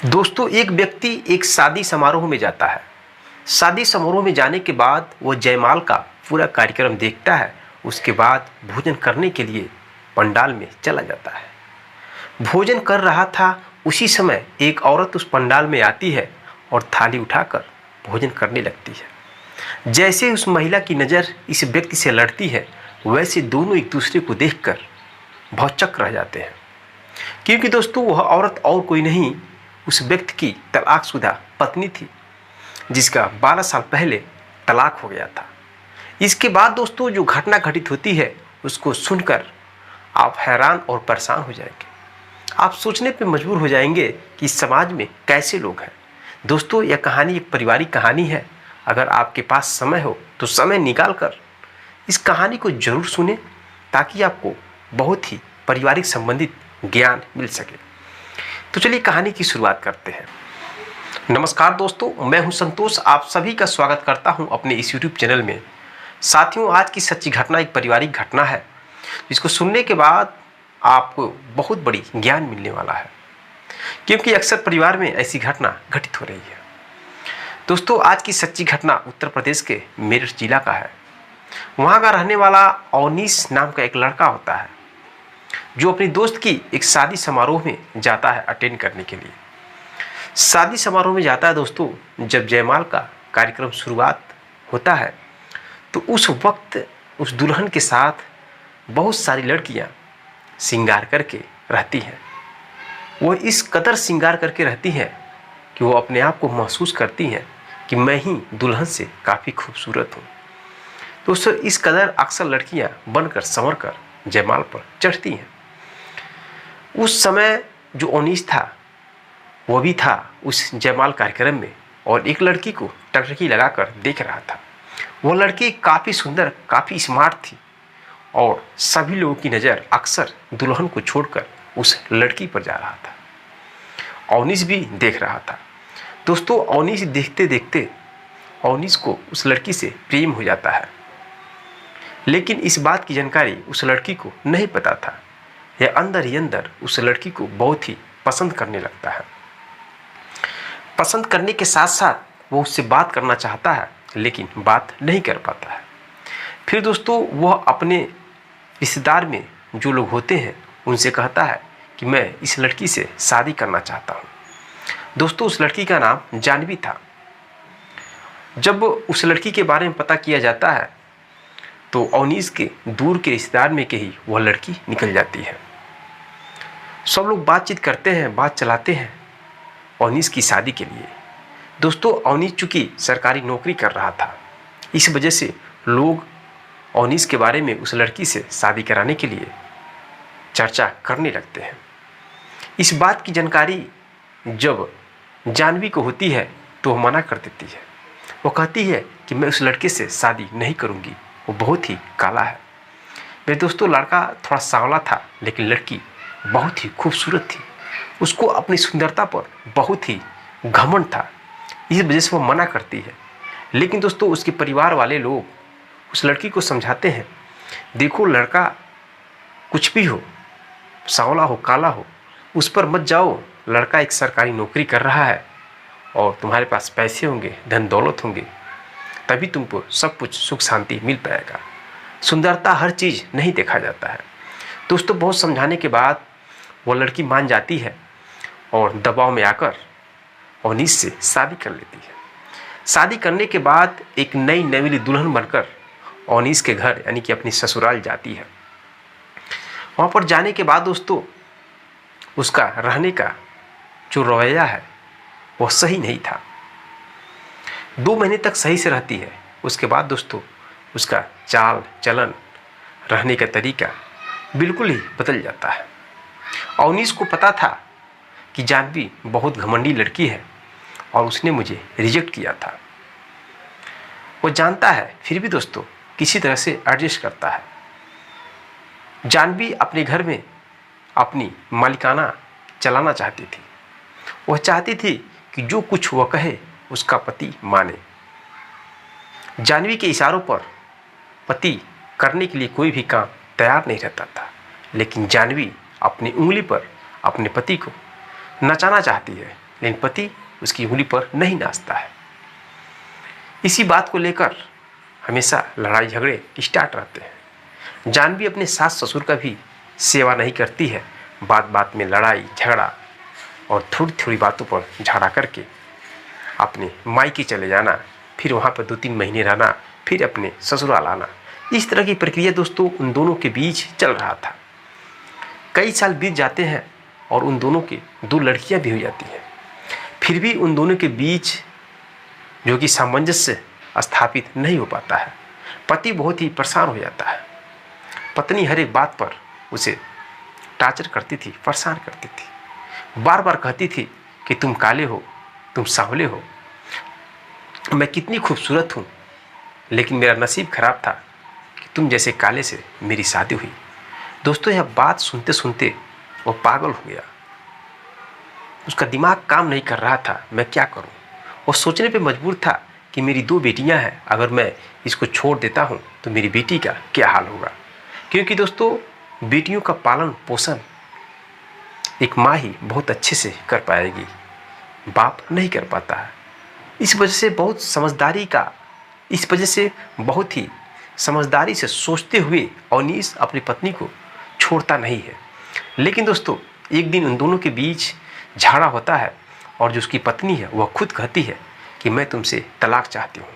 दोस्तों, एक व्यक्ति एक शादी समारोह में जाता है। शादी समारोह में जाने के बाद वो जयमाल का पूरा कार्यक्रम देखता है। उसके बाद भोजन करने के लिए पंडाल में चला जाता है। भोजन कर रहा था, उसी समय एक औरत उस पंडाल में आती है और थाली उठाकर भोजन करने लगती है। जैसे उस महिला की नज़र इस व्यक्ति से लड़ती है, वैसे दोनों एक दूसरे को देखकर भौचक्क रह जाते हैं, क्योंकि दोस्तों वह औरत और कोई नहीं, उस व्यक्ति की तलाकशुदा पत्नी थी, जिसका 12 साल पहले तलाक हो गया था। इसके बाद दोस्तों जो घटना घटित होती है, उसको सुनकर आप हैरान और परेशान हो जाएंगे। आप सोचने पे मजबूर हो जाएंगे कि समाज में कैसे लोग हैं। दोस्तों, यह कहानी एक पारिवारिक कहानी है। अगर आपके पास समय हो तो समय निकाल कर इस कहानी को जरूर सुने, ताकि आपको बहुत ही पारिवारिक संबंधित ज्ञान मिल सके। तो चलिए कहानी की शुरुआत करते हैं। नमस्कार दोस्तों, मैं हूं संतोष। आप सभी का स्वागत करता हूं अपने इस YouTube चैनल में। साथियों, आज की सच्ची घटना एक पारिवारिक घटना है, जिसको सुनने के बाद आपको बहुत बड़ी ज्ञान मिलने वाला है, क्योंकि अक्सर परिवार में ऐसी घटना घटित हो रही है। दोस्तों, आज की सच्ची घटना उत्तर प्रदेश के मेरठ जिला का है। वहाँ का रहने वाला अवनीश नाम का एक लड़का होता है, जो अपनी दोस्त की एक शादी समारोह में जाता है अटेंड करने के लिए। शादी समारोह में जाता है दोस्तों, जब जयमाल का कार्यक्रम शुरुआत होता है, तो उस वक्त उस दुल्हन के साथ बहुत सारी लड़कियां श्रृंगार करके रहती हैं। वो इस कदर श्रृंगार करके रहती हैं कि वो अपने आप को महसूस करती हैं कि मैं ही दुल्हन से काफ़ी खूबसूरत हूँ। दोस्तों, इस कदर अक्सर लड़कियां बनकर संवर कर जयमाल पर चढ़ती हैं। उस समय जो अवनीश था, वो भी था उस जयमाल कार्यक्रम में, और एक लड़की को टकटकी लगाकर देख रहा था। वो लड़की काफ़ी सुंदर, काफ़ी स्मार्ट थी, और सभी लोगों की नज़र अक्सर दुल्हन को छोड़कर उस लड़की पर जा रहा था। अवनीश भी देख रहा था। दोस्तों, अवनीश देखते देखते अवनीश को उस लड़की से प्रेम हो जाता है, लेकिन इस बात की जानकारी उस लड़की को नहीं पता था। यह अंदर ही अंदर उस लड़की को बहुत ही पसंद करने लगता है। पसंद करने के साथ साथ वो उससे बात करना चाहता है, लेकिन बात नहीं कर पाता है। फिर दोस्तों वह अपने रिश्तेदार में जो लोग होते हैं, उनसे कहता है कि मैं इस लड़की से शादी करना चाहता हूँ। दोस्तों, उस लड़की का नाम जानवी था। जब उस लड़की के बारे में पता किया जाता है, तो अवनीश के दूर के रिश्तेदार में के ही वह लड़की निकल जाती है। सब लोग बातचीत करते हैं, बात चलाते हैं अवनीश की शादी के लिए। दोस्तों, अवनीश चूँकि सरकारी नौकरी कर रहा था, इस वजह से लोग अवनीश के बारे में उस लड़की से शादी कराने के लिए चर्चा करने लगते हैं। इस बात की जानकारी जब जानवी को होती है, तो वह मना कर देती है। वो कहती है कि मैं उस लड़के से शादी नहीं करूँगी, वो बहुत ही काला है। मेरे दोस्तों, लड़का थोड़ा सांवला था, लेकिन लड़की बहुत ही खूबसूरत थी। उसको अपनी सुंदरता पर बहुत ही घमंड था, इस वजह से वो मना करती है। लेकिन दोस्तों, उसके परिवार वाले लोग उस लड़की को समझाते हैं, देखो लड़का कुछ भी हो, सांवला हो, काला हो, उस पर मत जाओ। लड़का एक सरकारी नौकरी कर रहा है, और तुम्हारे पास पैसे होंगे, धन दौलत होंगे, तभी तुमको सब कुछ सुख शांति मिल पाएगा। सुंदरता हर चीज़ नहीं देखा जाता है। दोस्तों, बहुत समझाने के बाद वो लड़की मान जाती है, और दबाव में आकर अवनीश से शादी कर लेती है। शादी करने के बाद एक नई नवीली दुल्हन बनकर अवनीश के घर यानी कि अपनी ससुराल जाती है। वहाँ पर जाने के बाद दोस्तों, उसका रहने का जो रवैया है वो सही नहीं था। 2 महीने तक सही से रहती है। उसके बाद दोस्तों उसका चाल चलन, रहने का तरीका बिल्कुल ही बदल जाता है। अवनीश को पता था कि जानवी बहुत घमंडी लड़की है, और उसने मुझे रिजेक्ट किया था। वो जानता है, फिर भी दोस्तों किसी तरह से एडजस्ट करता है। जानवी अपने घर में अपनी मालिकाना चलाना चाहती थी। वह चाहती थी कि जो कुछ वह कहे उसका पति माने। जानवी के इशारों पर पति करने के लिए कोई भी काम तैयार नहीं रहता था, लेकिन जानवी अपनी उंगली पर अपने पति को नचाना चाहती है, लेकिन पति उसकी उंगली पर नहीं नाचता है। इसी बात को लेकर हमेशा लड़ाई झगड़े स्टार्ट रहते हैं। जानवी अपने सास ससुर का भी सेवा नहीं करती है, बात बात में लड़ाई झगड़ा और थोड़ी थोड़ी बातों पर झगड़ा करके अपने मायके चले जाना, फिर वहाँ पर 2-3 महीने रहना, फिर अपने ससुराल आना। इस तरह की प्रक्रिया दोस्तों उन दोनों के बीच चल रहा था। कई साल बीत जाते हैं और उन दोनों की 2 लड़कियां भी हो जाती हैं। फिर भी उन दोनों के बीच जो कि सामंजस्य स्थापित नहीं हो पाता है। पति बहुत ही परेशान हो जाता है। पत्नी हर एक बात पर उसे टार्चर करती थी, परेशान करती थी, बार बार कहती थी कि तुम काले हो, तुम सांवले हो, मैं कितनी खूबसूरत हूँ, लेकिन मेरा नसीब खराब था कि तुम जैसे काले से मेरी शादी हुई। दोस्तों यह बात सुनते सुनते वो पागल हो गया। उसका दिमाग काम नहीं कर रहा था, मैं क्या करूं। वो सोचने पे मजबूर था कि मेरी 2 बेटियां हैं, अगर मैं इसको छोड़ देता हूं तो मेरी बेटी का क्या हाल होगा। क्योंकि दोस्तों बेटियों का पालन पोषण एक माँ ही बहुत अच्छे से कर पाएगी, बाप नहीं कर पाता है। इस वजह से बहुत ही समझदारी से सोचते हुए अवनीश अपनी पत्नी को छोड़ता नहीं है। लेकिन दोस्तों एक दिन उन दोनों के बीच झगड़ा होता है और जो उसकी पत्नी है वह खुद कहती है कि मैं तुमसे तलाक चाहती हूँ।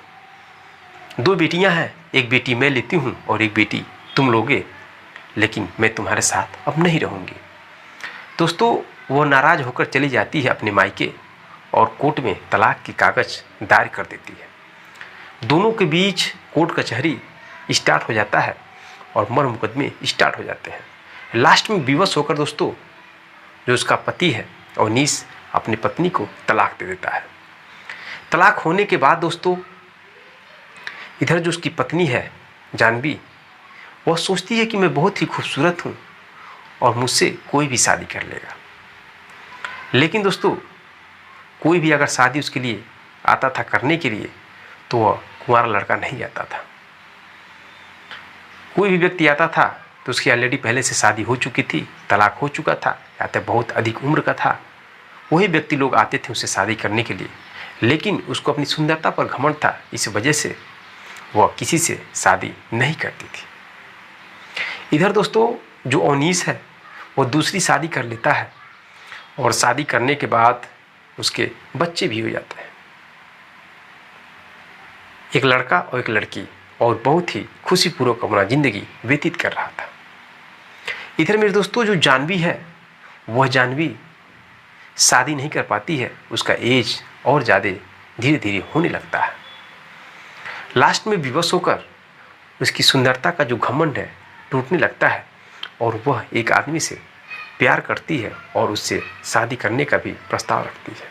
2 बेटियां हैं, एक बेटी मैं लेती हूँ और एक बेटी तुम लोगे, लेकिन मैं तुम्हारे साथ अब नहीं रहूँगी। दोस्तों वह नाराज़ होकर चली जाती है अपने मायके और कोर्ट में तलाक की कागज़ दायर कर देती है। दोनों के बीच कोर्ट कचहरी स्टार्ट हो जाता है और मर्म मुकदमे स्टार्ट हो जाते हैं। लास्ट में विवश होकर दोस्तों जो उसका पति है अवनीश अपनी पत्नी को तलाक दे देता है। तलाक होने के बाद दोस्तों इधर जो उसकी पत्नी है जानवी, वह सोचती है कि मैं बहुत ही खूबसूरत हूँ और मुझसे कोई भी शादी कर लेगा। लेकिन दोस्तों कोई भी अगर शादी उसके लिए आता था करने के लिए तो वह कुंवारा लड़का नहीं आता था। कोई भी व्यक्ति आता था तो उसकी ऑलरेडी पहले से शादी हो चुकी थी, तलाक हो चुका था या तो बहुत अधिक उम्र का था, वही व्यक्ति लोग आते थे उससे शादी करने के लिए। लेकिन उसको अपनी सुंदरता पर घमंड था, इस वजह से वह किसी से शादी नहीं करती थी। इधर दोस्तों जो अवनीश है वो दूसरी शादी कर लेता है और शादी करने के बाद उसके बच्चे भी हो जाते हैं, एक लड़का और एक लड़की, और बहुत ही खुशीपूर्वक अपना ज़िंदगी व्यतीत कर रहा था। इधर मेरे दोस्तों जो जानवी है वह जानवी शादी नहीं कर पाती है, उसका एज और ज़्यादा धीरे धीरे होने लगता है। लास्ट में विवश होकर उसकी सुंदरता का जो घमंड है टूटने लगता है और वह एक आदमी से प्यार करती है और उससे शादी करने का भी प्रस्ताव रखती है।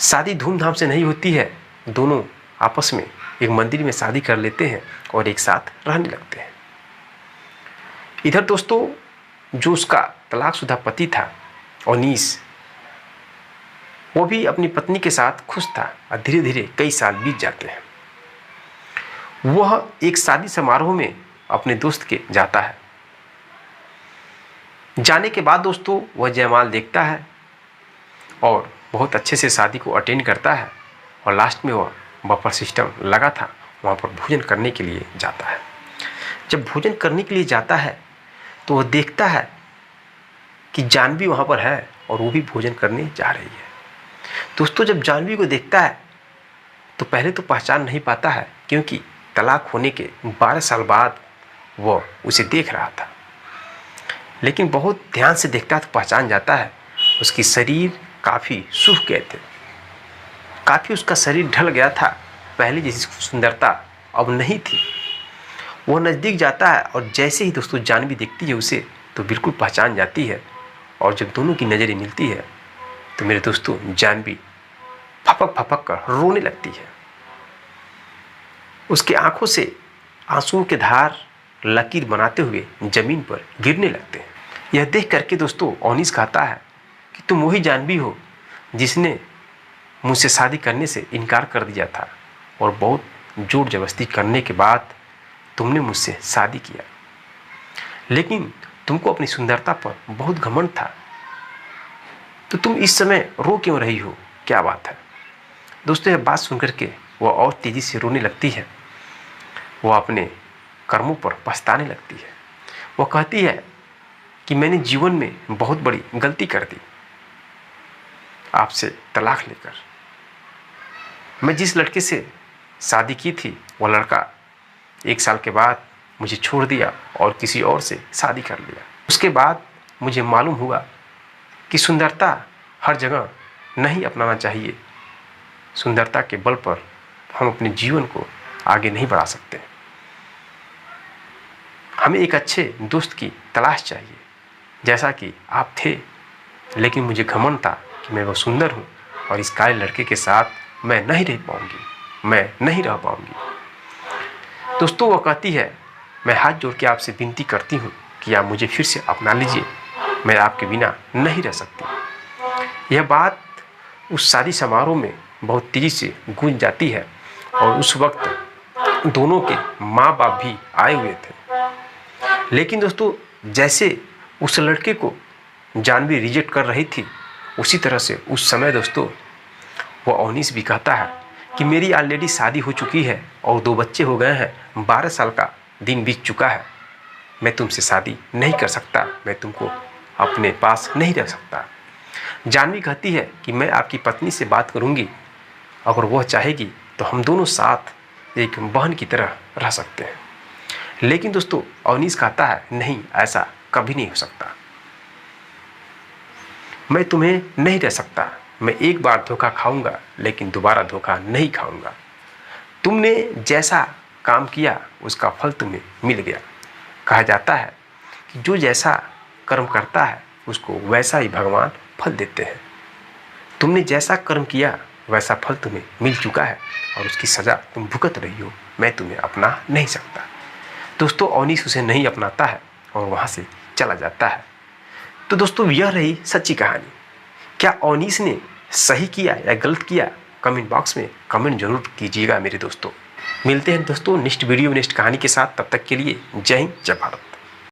शादी धूमधाम से नहीं होती है, दोनों आपस में एक मंदिर में शादी कर लेते हैं और एक साथ रहने लगते हैं। इधर दोस्तों जो उसका तलाकशुदा पति था अवनीश, वो भी अपनी पत्नी के साथ खुश था और धीरे धीरे कई साल बीत जाते हैं। वह एक शादी समारोह में अपने दोस्त के जाता है। जाने के बाद दोस्तों वह जयमाल देखता है और बहुत अच्छे से शादी को अटेंड करता है और लास्ट में वह बफर सिस्टम लगा था वहाँ पर भोजन करने के लिए जाता है। जब भोजन करने के लिए जाता है तो वह देखता है कि जानवी वहाँ पर है और वो भी भोजन करने जा रही है। दोस्तों जब जानवी को देखता है तो पहले तो पहचान नहीं पाता है, क्योंकि तलाक होने के 12 साल बाद वह उसे देख रहा था। लेकिन बहुत ध्यान से देखता है तो पहचान जाता है, उसकी शरीर काफ़ी सूख गए थे, काफ़ी उसका शरीर ढल गया था, पहले जैसी सुंदरता अब नहीं थी। वह नज़दीक जाता है और जैसे ही दोस्तों जानवी देखती है उसे तो बिल्कुल पहचान जाती है और जब दोनों की नज़रें मिलती है तो मेरे दोस्तों जानवी फपक फपक कर रोने लगती है। उसके आंखों से आंसुओं के धार लकीर बनाते हुए जमीन पर गिरने लगते हैं। यह देख करके दोस्तों अवनीश कहता है कि तुम वही जानवी हो जिसने मुझसे शादी करने से इनकार कर दिया था और बहुत जोर जबरदस्ती करने के बाद तुमने मुझसे शादी किया, लेकिन तुमको अपनी सुंदरता पर बहुत घमंड था। तो तुम इस समय रो क्यों रही हो, क्या बात है। दोस्तों यह बात सुनकर के वह और तेजी से रोने लगती है। वह अपने कर्मों पर पछताने लगती है। वह कहती है कि मैंने जीवन में बहुत बड़ी गलती कर दी, आपसे तलाक लेकर। मैं जिस लड़के से शादी की थी वह लड़का 1 साल के बाद मुझे छोड़ दिया और किसी और से शादी कर लिया। उसके बाद मुझे मालूम हुआ कि सुंदरता हर जगह नहीं अपनाना चाहिए। सुंदरता के बल पर हम अपने जीवन को आगे नहीं बढ़ा सकते। हमें एक अच्छे दोस्त की तलाश चाहिए, जैसा कि आप थे। लेकिन मुझे घमंड था कि मैं वो सुंदर हूँ और इस काले लड़के के साथ मैं नहीं रह पाऊंगी, मैं नहीं रह पाऊंगी। दोस्तों वह कहती है, मैं हाथ जोड़ के आपसे विनती करती हूँ कि आप मुझे फिर से अपना लीजिए, मैं आपके बिना नहीं रह सकती। यह बात उस शादी समारोह में बहुत तेजी से गूंज जाती है और उस वक्त दोनों के माँ बाप भी आए हुए थे। लेकिन दोस्तों जैसे उस लड़के को जानवी रिजेक्ट कर रही थी, उसी तरह से उस समय दोस्तों वो अवनीश भी कहता है कि मेरी ऑलरेडी शादी हो चुकी है और 2 बच्चे हो गए हैं, 12 साल का दिन बीत चुका है, मैं तुमसे शादी नहीं कर सकता, मैं तुमको अपने पास नहीं रख सकता। जानवी कहती है कि मैं आपकी पत्नी से बात करूंगी, अगर वह चाहेगी तो हम दोनों साथ एक बहन की तरह रह सकते हैं। लेकिन दोस्तों अवनीश कहता है, नहीं, ऐसा कभी नहीं हो सकता, मैं तुम्हें नहीं रह सकता। मैं एक बार धोखा खाऊंगा लेकिन दोबारा धोखा नहीं खाऊंगा। तुमने जैसा काम किया उसका फल तुम्हें मिल गया। कहा जाता है कि जो जैसा कर्म करता है उसको वैसा ही भगवान फल देते हैं। तुमने जैसा कर्म किया वैसा फल तुम्हें मिल चुका है और उसकी सज़ा तुम भुगत रही हो, मैं तुम्हें अपना नहीं सकता। दोस्तों अवनीश उसे नहीं अपनाता है और वहाँ से चला जाता है। तो दोस्तों यह रही सच्ची कहानी। क्या अवनीश ने सही किया या गलत किया, कमेंट बॉक्स में कमेंट जरूर कीजिएगा मेरे दोस्तों। मिलते हैं दोस्तों नेक्स्ट वीडियो नेक्स्ट कहानी के साथ। तब तक के लिए जय हिंद, जय भारत।